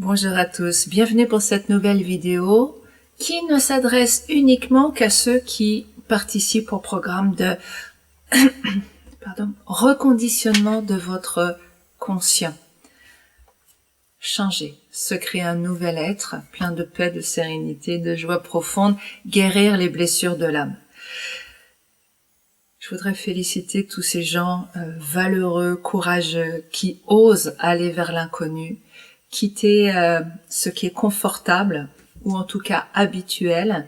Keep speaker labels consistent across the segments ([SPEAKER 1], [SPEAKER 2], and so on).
[SPEAKER 1] Bonjour à tous, bienvenue pour cette nouvelle vidéo qui ne s'adresse uniquement qu'à ceux qui participent au programme de reconditionnement de votre conscient. Changer, se créer un nouvel être, plein de paix, de sérénité, de joie profonde, guérir les blessures de l'âme. Je voudrais féliciter tous ces gens valeureux, courageux, qui osent aller vers l'inconnu, quitter ce qui est confortable ou en tout cas habituel,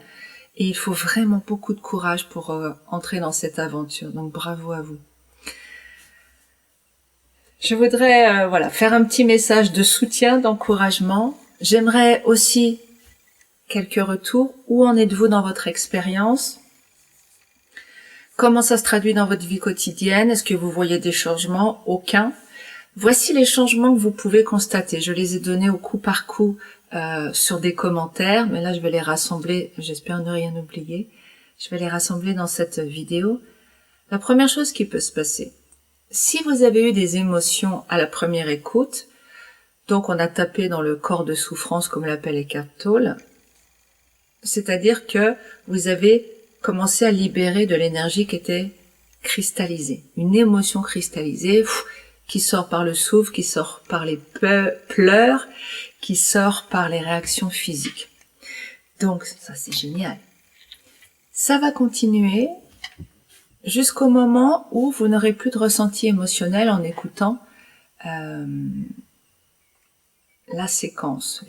[SPEAKER 1] et il faut vraiment beaucoup de courage pour entrer dans cette aventure, donc bravo à vous. Je voudrais faire un petit message de soutien, d'encouragement. J'aimerais aussi quelques retours. Où en êtes-vous dans votre expérience? Comment ça se traduit dans votre vie quotidienne? Est-ce que vous voyez des changements? Aucun. Voici les changements que vous pouvez constater. Je les ai donnés au coup par coup sur des commentaires, mais là je vais les rassembler, j'espère ne rien oublier. Je vais les rassembler dans cette vidéo. La première chose qui peut se passer, si vous avez eu des émotions à la première écoute, donc on a tapé dans le corps de souffrance comme l'appelle Eckhart Tolle, c'est-à-dire que vous avez commencé à libérer de l'énergie qui était cristallisée, une émotion cristallisée, qui sort par le souffle, qui sort par les pleurs, qui sort par les réactions physiques. Donc ça c'est génial. Ça va continuer jusqu'au moment où vous n'aurez plus de ressenti émotionnel en écoutant les séquences.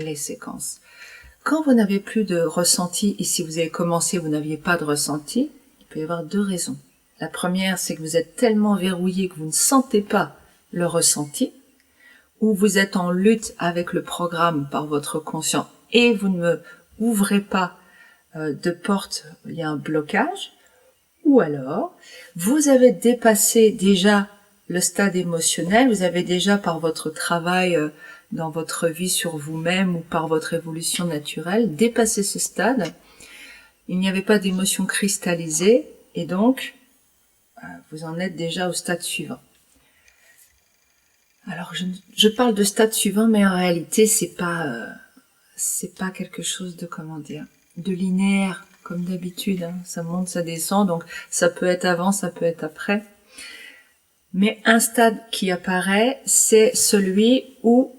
[SPEAKER 1] Quand vous n'avez plus de ressenti, et si vous avez commencé, vous n'aviez pas de ressenti, il peut y avoir deux raisons. La première, c'est que vous êtes tellement verrouillé que vous ne sentez pas le ressenti, ou vous êtes en lutte avec le programme par votre conscient et vous ne ouvrez pas de porte, il y a un blocage, ou alors vous avez dépassé déjà le stade émotionnel, vous avez déjà par votre travail dans votre vie sur vous-même ou par votre évolution naturelle dépassé ce stade, il n'y avait pas d'émotion cristallisée et donc vous en êtes déjà au stade suivant. Alors je parle de stade suivant, mais en réalité c'est pas quelque chose de de linéaire comme d'habitude. Hein. Ça monte, ça descend, donc ça peut être avant, ça peut être après. Mais un stade qui apparaît, c'est celui où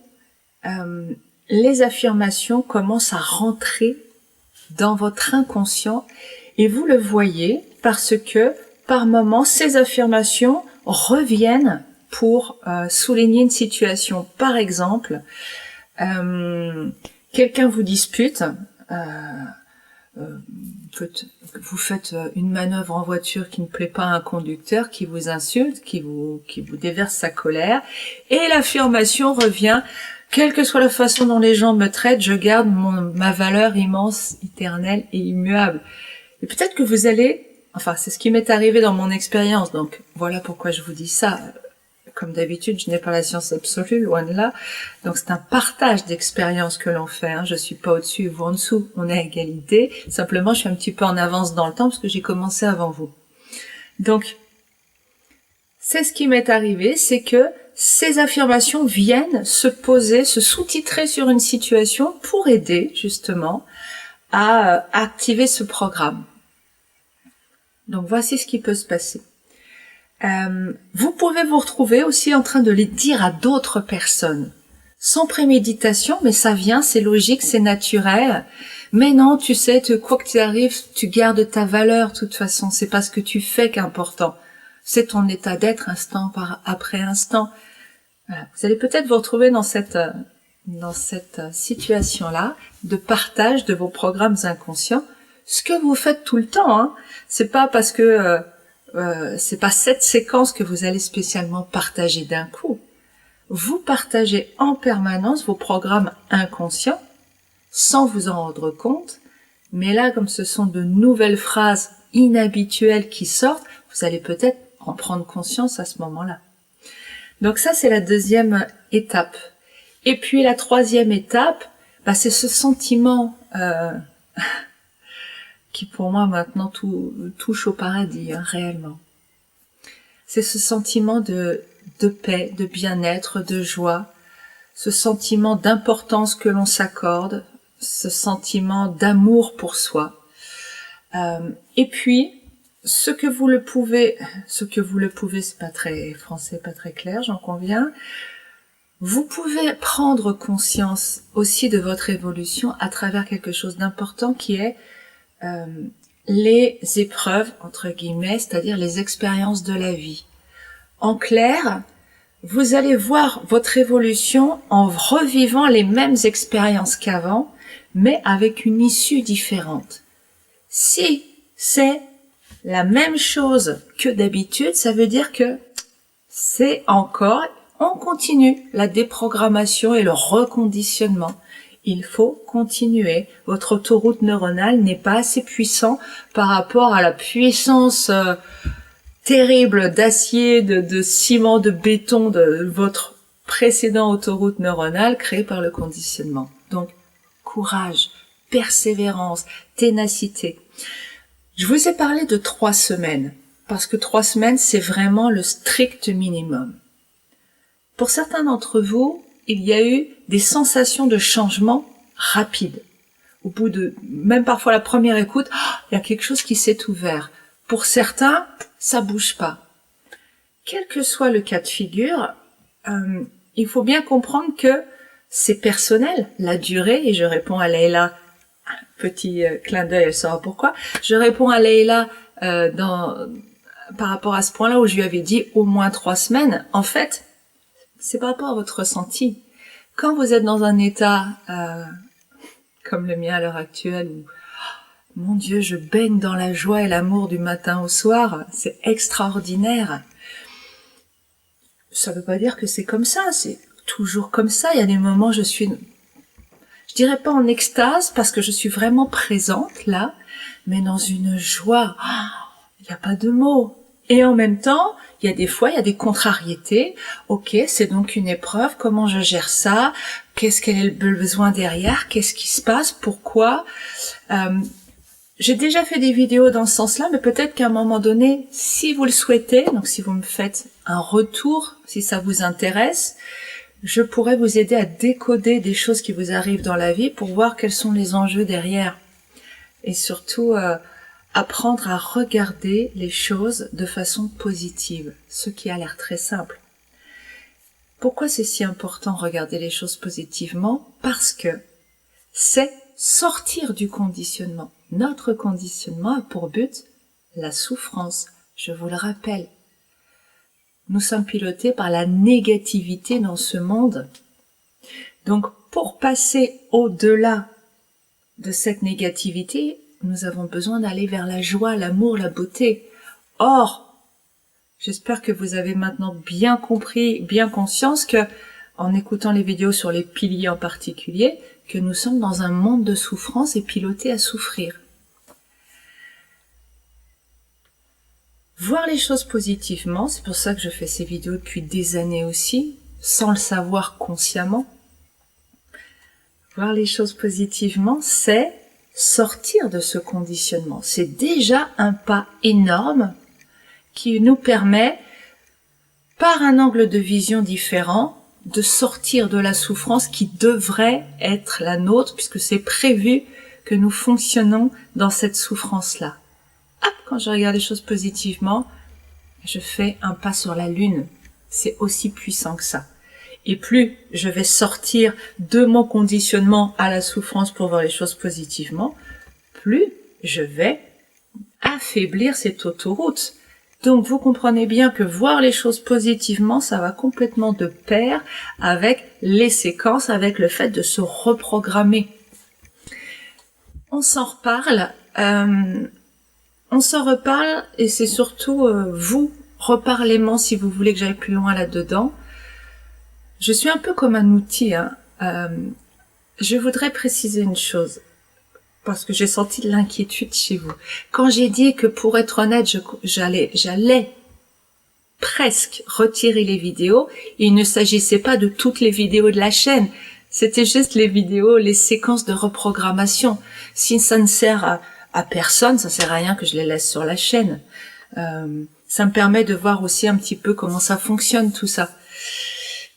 [SPEAKER 1] les affirmations commencent à rentrer dans votre inconscient et vous le voyez parce que par moments ces affirmations reviennent pour souligner une situation. Par exemple, quelqu'un vous dispute, vous faites une manœuvre en voiture qui ne plaît pas à un conducteur, qui vous insulte, qui vous déverse sa colère, et l'affirmation revient, quelle que soit la façon dont les gens me traitent, je garde ma valeur immense, éternelle et immuable. Et peut-être que vous allez, c'est ce qui m'est arrivé dans mon expérience, donc voilà pourquoi je vous dis ça. Comme d'habitude, je n'ai pas la science absolue, loin de là. Donc c'est un partage d'expériences que l'on fait. Hein. Je suis pas au-dessus et vous en dessous. On est à égalité. Simplement, je suis un petit peu en avance dans le temps parce que j'ai commencé avant vous. Donc, c'est ce qui m'est arrivé, c'est que ces affirmations viennent se poser, se sous-titrer sur une situation pour aider justement à activer ce programme. Donc voici ce qui peut se passer. Vous pouvez vous retrouver aussi en train de les dire à d'autres personnes, sans préméditation, mais ça vient, c'est logique, c'est naturel. Mais non, tu sais, quoi que tu arrives, tu gardes ta valeur, de toute façon, c'est pas ce que tu fais qui est important. C'est ton état d'être instant après instant. Voilà. Vous allez peut-être vous retrouver dans cette situation-là, de partage de vos programmes inconscients, ce que vous faites tout le temps, hein. C'est pas parce que c'est pas cette séquence que vous allez spécialement partager d'un coup. Vous partagez en permanence vos programmes inconscients sans vous en rendre compte, mais là, comme ce sont de nouvelles phrases inhabituelles qui sortent, vous allez peut-être en prendre conscience à ce moment-là. Donc ça, c'est la deuxième étape. Et puis la troisième étape, c'est ce sentiment qui pour moi maintenant touche au paradis, hein, réellement. C'est ce sentiment de paix, de bien-être, de joie, ce sentiment d'importance que l'on s'accorde, ce sentiment d'amour pour soi. Et puis, ce que vous le pouvez, c'est pas très français, pas très clair, j'en conviens. Vous pouvez prendre conscience aussi de votre évolution à travers quelque chose d'important qui est les épreuves, entre guillemets, c'est-à-dire les expériences de la vie. En clair, vous allez voir votre évolution en revivant les mêmes expériences qu'avant, mais avec une issue différente. Si c'est la même chose que d'habitude, ça veut dire que on continue la déprogrammation et le reconditionnement. Il faut continuer. Votre autoroute neuronale n'est pas assez puissant par rapport à la puissance terrible d'acier, de ciment, de béton de votre précédent autoroute neuronale créée par le conditionnement. Donc, courage, persévérance, ténacité. Je vous ai parlé de 3 semaines, parce que 3 semaines, c'est vraiment le strict minimum. Pour certains d'entre vous, il y a eu des sensations de changement rapides. Au bout de, même parfois la première écoute, il y a quelque chose qui s'est ouvert. Pour certains, ça bouge pas. Quel que soit le cas de figure, il faut bien comprendre que c'est personnel, la durée, et je réponds à Leïla, petit clin d'œil, elle saura pourquoi, je réponds à Leïla par rapport à ce point-là où je lui avais dit au moins 3 semaines. En fait, c'est par rapport à votre ressenti. Quand vous êtes dans un état comme le mien à l'heure actuelle, où mon Dieu, je baigne dans la joie et l'amour du matin au soir, c'est extraordinaire. Ça veut pas dire que c'est comme ça, c'est toujours comme ça. Il y a des moments où je dirais pas en extase parce que je suis vraiment présente là, mais dans une joie. Il n'y a pas de mots. Et en même temps, il y a des fois, il y a des contrariétés. Ok, c'est donc une épreuve. Comment je gère ça? Quel est le besoin derrière? Qu'est-ce qui se passe? Pourquoi? J'ai déjà fait des vidéos dans ce sens-là, mais peut-être qu'à un moment donné, si vous le souhaitez, donc si vous me faites un retour, si ça vous intéresse, je pourrais vous aider à décoder des choses qui vous arrivent dans la vie pour voir quels sont les enjeux derrière. Et surtout, apprendre à regarder les choses de façon positive, ce qui a l'air très simple. Pourquoi c'est si important regarder les choses positivement? Parce que c'est sortir du conditionnement. Notre conditionnement a pour but la souffrance, je vous le rappelle. Nous sommes pilotés par la négativité dans ce monde. Donc, pour passer au-delà de cette négativité, nous avons besoin d'aller vers la joie, l'amour, la beauté. Or, j'espère que vous avez maintenant bien compris, bien conscience que, en écoutant les vidéos sur les piliers en particulier, que nous sommes dans un monde de souffrance et pilotés à souffrir. Voir les choses positivement, c'est pour ça que je fais ces vidéos depuis des années aussi, sans le savoir consciemment. Voir les choses positivement, c'est sortir de ce conditionnement. C'est déjà un pas énorme qui nous permet, par un angle de vision différent, de sortir de la souffrance qui devrait être la nôtre, puisque c'est prévu que nous fonctionnons dans cette souffrance-là. Hop, quand je regarde les choses positivement, je fais un pas sur la lune. C'est aussi puissant que ça. Et plus je vais sortir de mon conditionnement à la souffrance pour voir les choses positivement, plus je vais affaiblir cette autoroute. Donc vous comprenez bien que voir les choses positivement, ça va complètement de pair avec les séquences, avec le fait de se reprogrammer. On s'en reparle. On s'en reparle et c'est surtout vous, reparlez-moi si vous voulez que j'aille plus loin là-dedans. Je suis un peu comme un outil. Je voudrais préciser une chose, parce que j'ai senti de l'inquiétude chez vous. Quand j'ai dit que pour être honnête, j'allais presque retirer les vidéos, il ne s'agissait pas de toutes les vidéos de la chaîne, c'était juste les vidéos, les séquences de reprogrammation. Si ça ne sert à personne, ça sert à rien que je les laisse sur la chaîne. Ça me permet de voir aussi un petit peu comment ça fonctionne tout ça.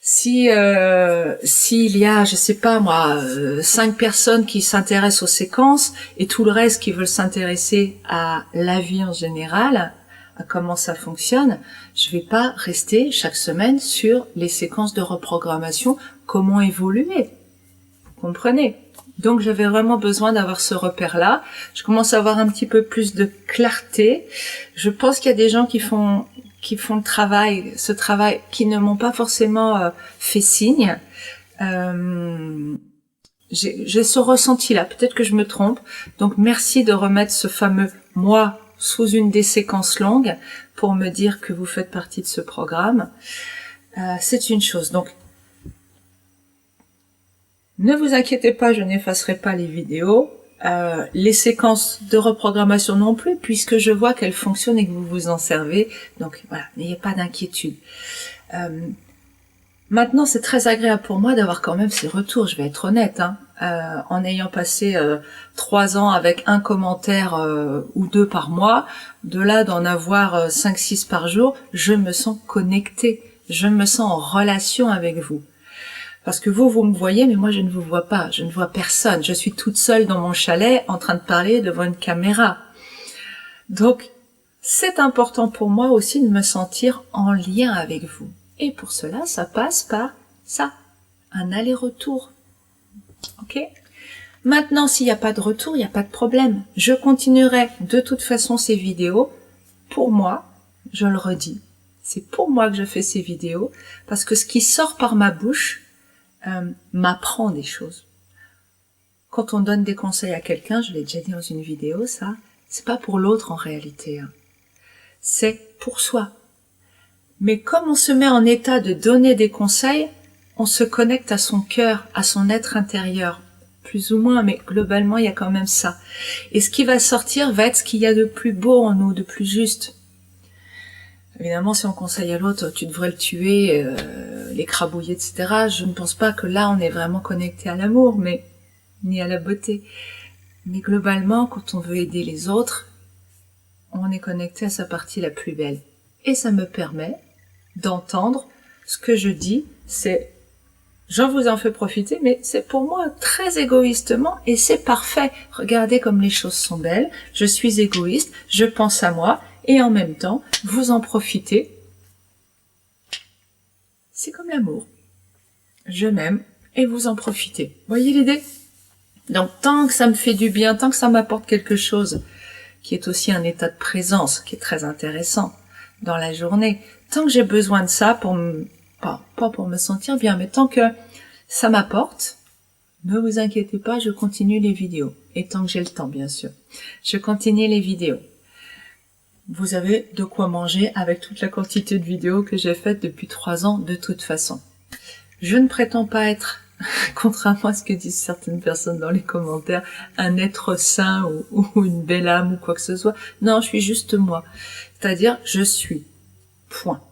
[SPEAKER 1] S'il y a, je sais pas moi, 5 personnes qui s'intéressent aux séquences et tout le reste qui veulent s'intéresser à la vie en général, à comment ça fonctionne, je vais pas rester chaque semaine sur les séquences de reprogrammation, comment évoluer. Vous comprenez? Donc j'avais vraiment besoin d'avoir ce repère-là. Je commence à avoir un petit peu plus de clarté. Je pense qu'il y a des gens qui font ce travail, qui ne m'ont pas forcément fait signe. J'ai ce ressenti-là. Peut-être que je me trompe. Donc merci de remettre ce fameux moi sous une des séquences longues pour me dire que vous faites partie de ce programme. C'est une chose. Donc ne vous inquiétez pas, je n'effacerai pas les vidéos, les séquences de reprogrammation non plus, puisque je vois qu'elles fonctionnent et que vous vous en servez. Donc voilà, n'ayez pas d'inquiétude. Maintenant, c'est très agréable pour moi d'avoir quand même ces retours, je vais être honnête. En ayant passé 3 ans avec un commentaire ou 2 par mois, de là d'en avoir 5-6 par jour, je me sens connectée, je me sens en relation avec vous. Parce que vous me voyez, mais moi je ne vous vois pas, je ne vois personne. Je suis toute seule dans mon chalet en train de parler devant une caméra. Donc, c'est important pour moi aussi de me sentir en lien avec vous. Et pour cela, ça passe par ça, un aller-retour. Ok ? Maintenant, s'il n'y a pas de retour, il n'y a pas de problème. Je continuerai de toute façon ces vidéos. Pour moi, je le redis, c'est pour moi que je fais ces vidéos, parce que ce qui sort par ma bouche, m'apprend des choses. Quand on donne des conseils à quelqu'un, je l'ai déjà dit dans une vidéo, ça, c'est pas pour l'autre en réalité. C'est pour soi. Mais comme on se met en état de donner des conseils, on se connecte à son cœur, à son être intérieur. Plus ou moins, mais globalement, il y a quand même ça. Et ce qui va sortir va être ce qu'il y a de plus beau en nous, de plus juste. Évidemment, si on conseille à l'autre, tu devrais le tuer, l'écrabouiller, etc. Je ne pense pas que là, on est vraiment connecté à l'amour, mais ni à la beauté. Mais globalement, quand on veut aider les autres, on est connecté à sa partie la plus belle. Et ça me permet d'entendre ce que je dis, c'est j'en vous en fais profiter, mais c'est pour moi très égoïstement et c'est parfait. Regardez comme les choses sont belles. Je suis égoïste, je pense à moi et en même temps, vous en profitez. C'est comme l'amour. Je m'aime et vous en profitez. Voyez l'idée ? Donc tant que ça me fait du bien, tant que ça m'apporte quelque chose, qui est aussi un état de présence, qui est très intéressant dans la journée, tant que j'ai besoin de ça pour pas pour me sentir bien, mais tant que ça m'apporte, ne vous inquiétez pas, je continue les vidéos. Et tant que j'ai le temps, bien sûr. Je continue les vidéos. Vous avez de quoi manger avec toute la quantité de vidéos que j'ai faites depuis 3 ans de toute façon. Je ne prétends pas être, contrairement à ce que disent certaines personnes dans les commentaires, un être saint ou une belle âme ou quoi que ce soit. Non, je suis juste moi. C'est-à-dire, je suis. Point.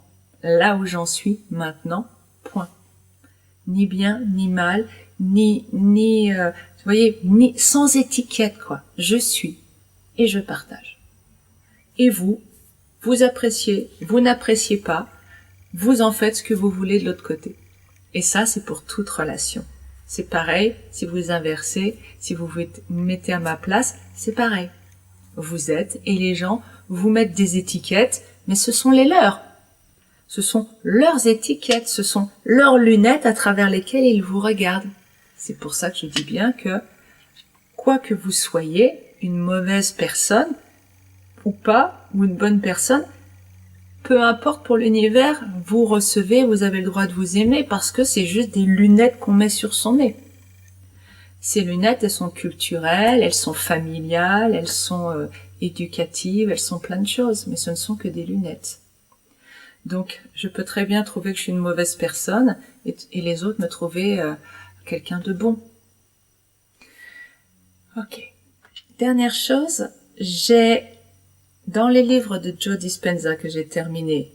[SPEAKER 1] Là où j'en suis maintenant, point. Ni bien, ni mal, vous voyez, ni sans étiquette, quoi. Je suis et je partage. Et vous appréciez, vous n'appréciez pas, vous en faites ce que vous voulez de l'autre côté. Et ça, c'est pour toute relation. C'est pareil, si vous inversez, si vous vous mettez à ma place, c'est pareil. Vous êtes, et les gens vous mettent des étiquettes, mais ce sont les leurs. Ce sont leurs étiquettes, ce sont leurs lunettes à travers lesquelles ils vous regardent. C'est pour ça que je dis bien que, quoi que vous soyez, une mauvaise personne, ou pas, ou une bonne personne, peu importe pour l'univers, vous recevez, vous avez le droit de vous aimer parce que c'est juste des lunettes qu'on met sur son nez. Ces lunettes, elles sont culturelles, elles sont familiales, elles sont éducatives, elles sont plein de choses, mais ce ne sont que des lunettes. Donc, je peux très bien trouver que je suis une mauvaise personne et les autres me trouver quelqu'un de bon. Ok. Dernière chose, dans les livres de Joe Dispenza que j'ai terminé,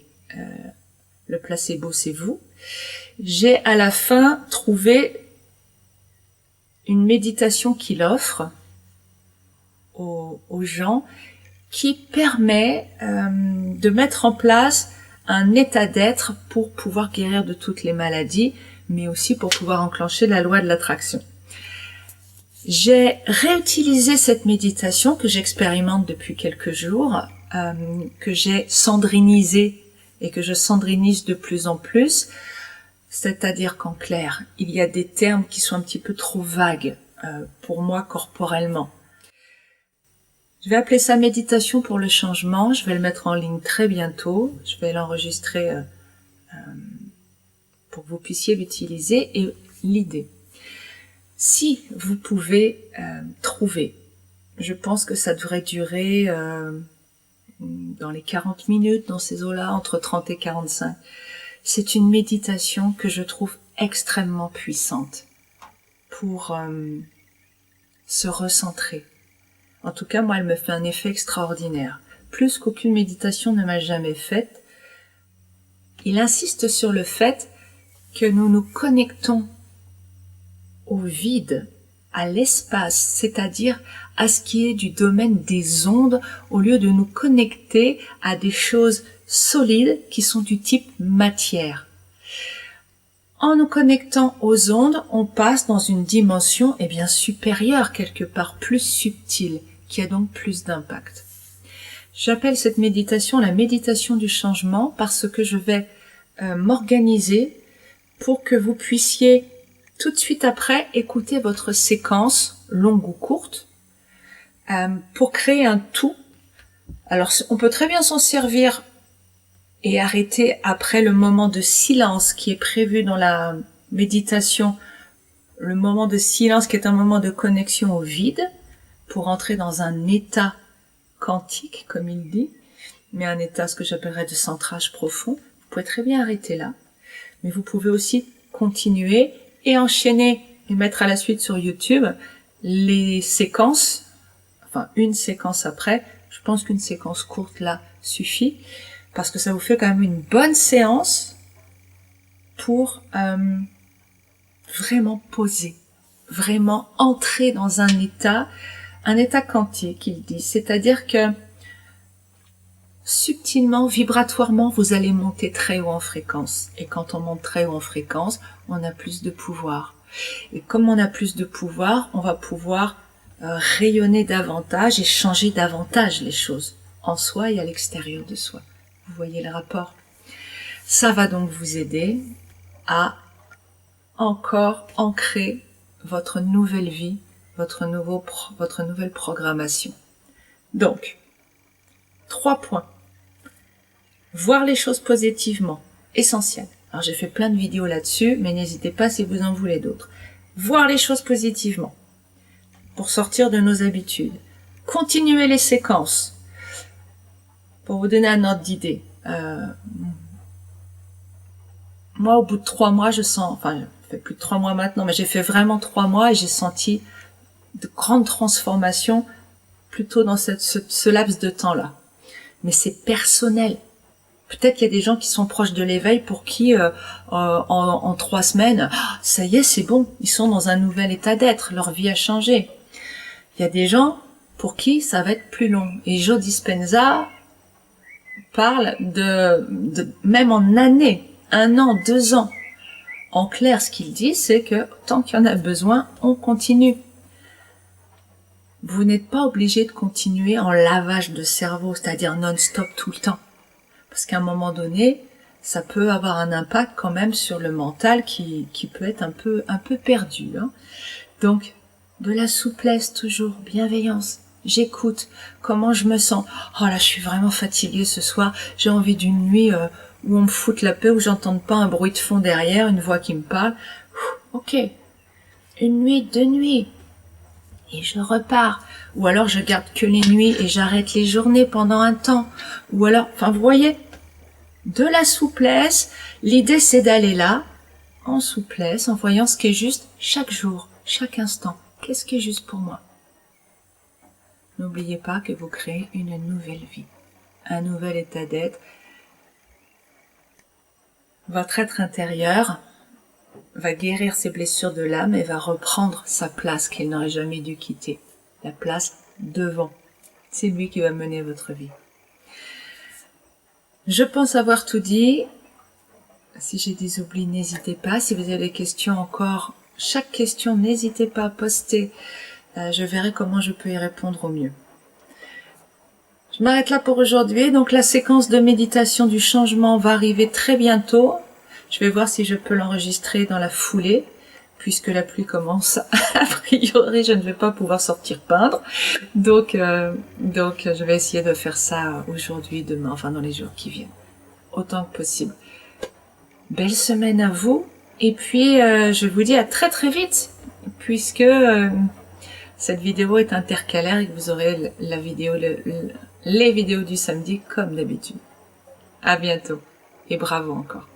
[SPEAKER 1] Le placebo c'est vous, j'ai à la fin trouvé une méditation qu'il offre aux gens qui permet de mettre en place un état d'être pour pouvoir guérir de toutes les maladies, mais aussi pour pouvoir enclencher la loi de l'attraction. J'ai réutilisé cette méditation que j'expérimente depuis quelques jours, que j'ai sandrinisée et que je sandrinise de plus en plus. C'est-à-dire qu'en clair, il y a des termes qui sont un petit peu trop vagues pour moi corporellement. Je vais appeler ça méditation pour le changement. Je vais le mettre en ligne très bientôt. Je vais l'enregistrer pour que vous puissiez l'utiliser. Et l'idée, si vous pouvez trouver, je pense que ça devrait durer dans les 40 minutes, dans ces eaux-là, entre 30 et 45. C'est une méditation que je trouve extrêmement puissante pour se recentrer. En tout cas, moi, elle me fait un effet extraordinaire. Plus qu'aucune méditation ne m'a jamais faite. Il insiste sur le fait que nous nous connectons au vide, à l'espace, c'est-à-dire à ce qui est du domaine des ondes, au lieu de nous connecter à des choses solides qui sont du type matière. En nous connectant aux ondes, on passe dans une dimension bien supérieure, quelque part plus subtile, qui a donc plus d'impact. J'appelle cette méditation la méditation du changement parce que je vais m'organiser pour que vous puissiez tout de suite après écouter votre séquence, longue ou courte, pour créer un tout. Alors on peut très bien s'en servir et arrêter après le moment de silence qui est prévu dans la méditation, le moment de silence qui est un moment de connexion au vide, pour entrer dans un état quantique, comme il dit, mais un état, ce que j'appellerais de centrage profond. Vous pouvez très bien arrêter là, mais vous pouvez aussi continuer et enchaîner et mettre à la suite sur YouTube les séquences, enfin une séquence après. Je pense qu'une séquence courte là suffit, parce que ça vous fait quand même une bonne séance pour vraiment poser, vraiment entrer dans un état quantique, il dit. C'est-à-dire que subtilement, vibratoirement, vous allez monter très haut en fréquence. Et quand on monte très haut en fréquence, on a plus de pouvoir. Et comme on a plus de pouvoir, on va pouvoir rayonner davantage et changer davantage les choses, en soi et à l'extérieur de soi. Vous voyez le rapport. Ça va donc vous aider à encore ancrer votre nouvelle vie, votre nouvelle programmation. Donc, 3 points. Voir les choses positivement, essentiel. Alors j'ai fait plein de vidéos là-dessus, mais n'hésitez pas si vous en voulez d'autres. Voir les choses positivement, pour sortir de nos habitudes. Continuer les séquences. Pour vous donner un ordre d'idée, moi au bout de 3 mois, je sens, enfin, ça fait plus de 3 mois maintenant, mais j'ai fait vraiment 3 mois et j'ai senti de grandes transformations plutôt dans ce laps de temps-là. Mais c'est personnel. Peut-être qu'il y a des gens qui sont proches de l'éveil pour qui, en 3 semaines, ça y est, c'est bon, ils sont dans un nouvel état d'être, leur vie a changé. Il y a des gens pour qui ça va être plus long. Et Joe Dispenza parle de même en années, 1 an, 2 ans. En clair, ce qu'il dit, c'est que tant qu'il y en a besoin, on continue. Vous n'êtes pas obligé de continuer en lavage de cerveau, c'est-à-dire non-stop tout le temps. Parce qu'à un moment donné, ça peut avoir un impact quand même sur le mental qui peut être un peu perdu. Hein. Donc, de la souplesse toujours, bienveillance. J'écoute comment je me sens. Oh là, je suis vraiment fatiguée ce soir. J'ai envie d'une nuit où on me foute la paix, où j'entende pas un bruit de fond derrière, une voix qui me parle. Ok, 1 nuit, 2 nuits. Et je repars. Ou alors je garde que les nuits et j'arrête les journées pendant un temps. Ou alors, enfin vous voyez, de la souplesse. L'idée c'est d'aller là, en souplesse, en voyant ce qui est juste chaque jour, chaque instant. Qu'est-ce qui est juste pour moi? N'oubliez pas que vous créez une nouvelle vie, un nouvel état d'être. Votre être intérieur va guérir ses blessures de l'âme et va reprendre sa place qu'il n'aurait jamais dû quitter. La place devant. C'est lui qui va mener votre vie. Je pense avoir tout dit. Si j'ai des oublis, n'hésitez pas. Si vous avez des questions encore, chaque question, n'hésitez pas à poster. Je verrai comment je peux y répondre au mieux. Je m'arrête là pour aujourd'hui. Donc la séquence de méditation du changement va arriver très bientôt. Je vais voir si je peux l'enregistrer dans la foulée, puisque la pluie commence. A priori, je ne vais pas pouvoir sortir peindre. Donc je vais essayer de faire ça aujourd'hui, demain, enfin dans les jours qui viennent, autant que possible. Belle semaine à vous. Et puis, je vous dis à très très vite, puisque cette vidéo est intercalaire et que vous aurez la vidéo, les vidéos du samedi comme d'habitude. À bientôt et bravo encore.